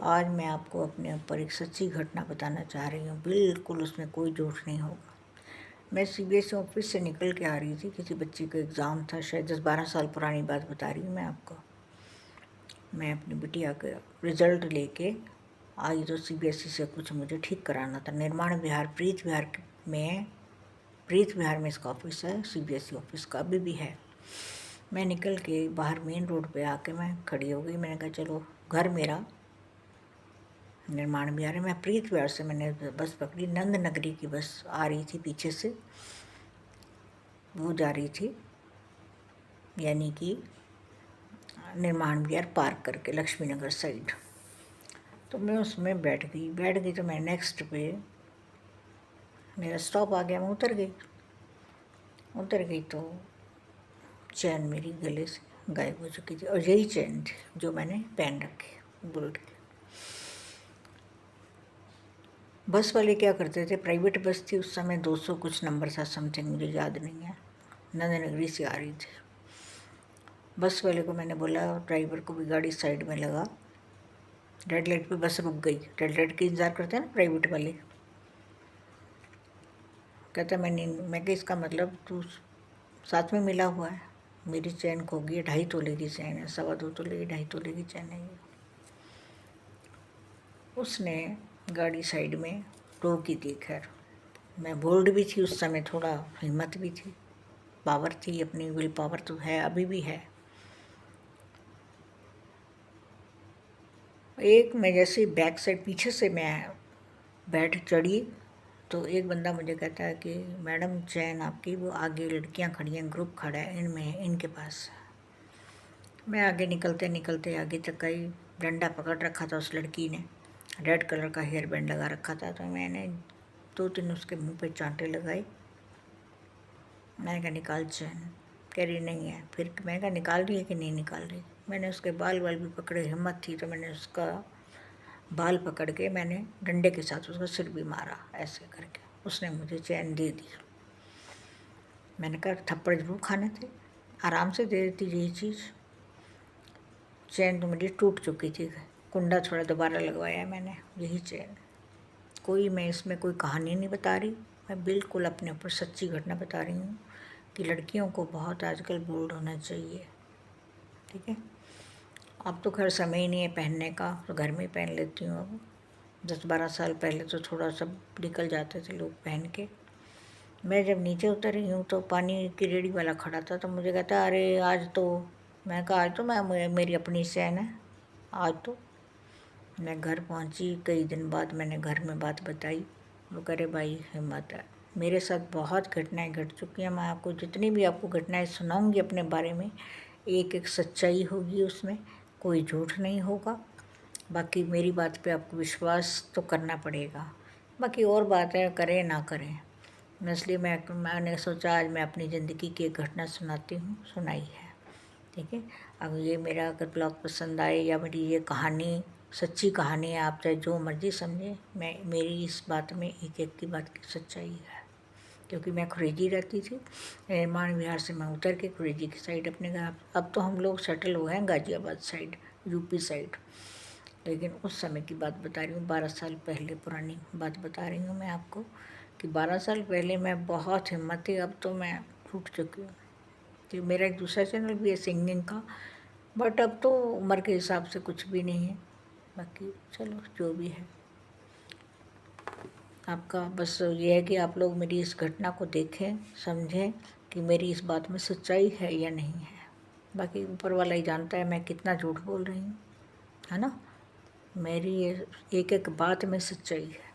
आज मैं आपको अपने ऊपर एक सच्ची घटना बताना चाह रही हूँ, बिल्कुल उसमें कोई झूठ नहीं होगा। मैं सीबीएसई ऑफिस से निकल के आ रही थी, किसी बच्ची का एग्ज़ाम था, शायद 10-12 साल पुरानी बात बता रही हूँ मैं आपको। मैं अपनी बिटिया का रिज़ल्ट लेके आई तो सीबीएसई से कुछ मुझे ठीक कराना था। निर्माण विहार प्रीत विहार में इसका ऑफिस है, सीबीएसई ऑफिस का अभी भी है। मैं निकल के बाहर मेन रोड पे आके मैं खड़ी हो गई। मैंने कहा चलो, घर मेरा निर्माण विहार है। मैं प्रीत विहार से मैंने बस पकड़ी, नंद नगरी की बस आ रही थी पीछे से, वो जा रही थी यानी कि निर्माण विहार पार्क करके लक्ष्मी नगर साइड। तो मैं उसमें बैठ गई तो मैं नेक्स्ट पे मेरा स्टॉप आ गया। मैं उतर गई तो चैन मेरी गले से गायब हो चुकी थी, और यही चैन थी जो मैंने पहन रखी बुलेट की। बस वाले क्या करते थे, प्राइवेट बस थी उस समय, 200 कुछ नंबर था समथिंग, मुझे याद नहीं है, नंदनगरी से आ रही थी। बस वाले को मैंने बोला, ड्राइवर को भी गाड़ी साइड में लगा। रेड लाइट पे बस रुक गई। रेड लाइट का इंतज़ार करते हैं ना प्राइवेट वाले। कहता मैं कि इसका मतलब तू साथ में मिला हुआ है। मेरी चैन खो गई है, 2.5 तोले की चैन है, 2.25 तोले की 2.5 तोले की चैन है ये। उसने गाड़ी साइड में रोकी थी। खैर मैं बोल्ड भी थी उस समय, थोड़ा हिम्मत भी थी, पावर थी, अपनी विल पावर तो है, अभी भी है। मैं जैसे बैक साइड पीछे से मैं बैठ चढ़ी तो एक बंदा मुझे कहता है कि मैडम चैन आपकी, वो आगे लड़कियां खड़ी हैं, ग्रुप खड़ा है इनमें, इनके पास। मैं आगे निकलते निकलते आगे तक गई। डंडा पकड़ रखा था उस लड़की ने, रेड कलर का हेयर बैंड लगा रखा था। तो मैंने 2-3 उसके मुंह पे चांटे लगाए। मैंने कहा निकाल चैन। कह रही नहीं है। फिर मैंने कहा निकाल रही है कि नहीं निकाल रही। मैंने उसके बाल भी पकड़े, हिम्मत थी तो मैंने उसका बाल पकड़ के मैंने डंडे के साथ उसका सिर भी मारा, ऐसे करके उसने मुझे चैन दे दी। मैंने कहा थप्पड़ जरूर खाने थे, आराम से दे देती यही चीज़। चैन तो मेरी टूट चुकी थी, कुंडा थोड़ा दोबारा लगवाया मैंने, यही चैन। मैं इसमें कोई कहानी नहीं बता रही, मैं बिल्कुल अपने ऊपर सच्ची घटना बता रही हूँ कि लड़कियों को बहुत आजकल बोल्ड होना चाहिए। ठीक है, अब तो खैर समय ही नहीं है पहनने का, तो घर में ही पहन लेती हूँ। अब 10-12 साल पहले तो थोड़ा सा निकल जाते थे लोग पहन के। मैं जब नीचे उतर रही हूँ तो पानी की रेडी वाला खड़ा था, तो मुझे कहता अरे आज तो, मैं कहा आज तो मेरी अपनी चैन है आज तो। मैं घर पहुँची, कई दिन बाद मैंने घर में बात बताई। वो कह रहे भाई हिम्मत है। मेरे साथ बहुत घटनाएं घट चुकी हैं। मैं आपको जितनी भी आपको घटनाएं सुनाऊंगी अपने बारे में, एक एक सच्चाई होगी उसमें, कोई झूठ नहीं होगा। बाकी मेरी बात पे आपको विश्वास तो करना पड़ेगा, बाकी और बात है करें ना करें। इसलिए मैंने सोचा आज मैं अपनी ज़िंदगी की एक घटना सुनाई है। ठीक है, अब ये मेरा अगर ब्लॉग पसंद आए या मेरी ये कहानी सच्ची कहानी है, आप चाहे जो मर्ज़ी समझें, मेरी इस बात में एक एक की बात की सच्चाई है। क्योंकि मैं खुरेजी रहती थी, निर्माण विहार से मैं उतर के खुरेजी की साइड अपने घर, अब तो हम लोग सेटल हुए हैं गाज़ियाबाद साइड, यूपी साइड। लेकिन उस समय की बात बता रही हूँ, 12 साल पहले पुरानी बात बता रही हूँ मैं आपको, कि 12 साल पहले मैं बहुत हिम्मत थी, अब तो मैं टूट चुकी हूँ। कि मेरा एक दूसरा चैनल भी है सिंगिंग का, बट अब तो उम्र के हिसाब से कुछ भी नहीं है। बाकी चलो जो भी है, आपका बस ये है कि आप लोग मेरी इस घटना को देखें, समझें कि मेरी इस बात में सच्चाई है या नहीं है। बाकी ऊपर वाला ही जानता है मैं कितना झूठ बोल रही हूँ, है ना। मेरी ये एक एक बात में सच्चाई है।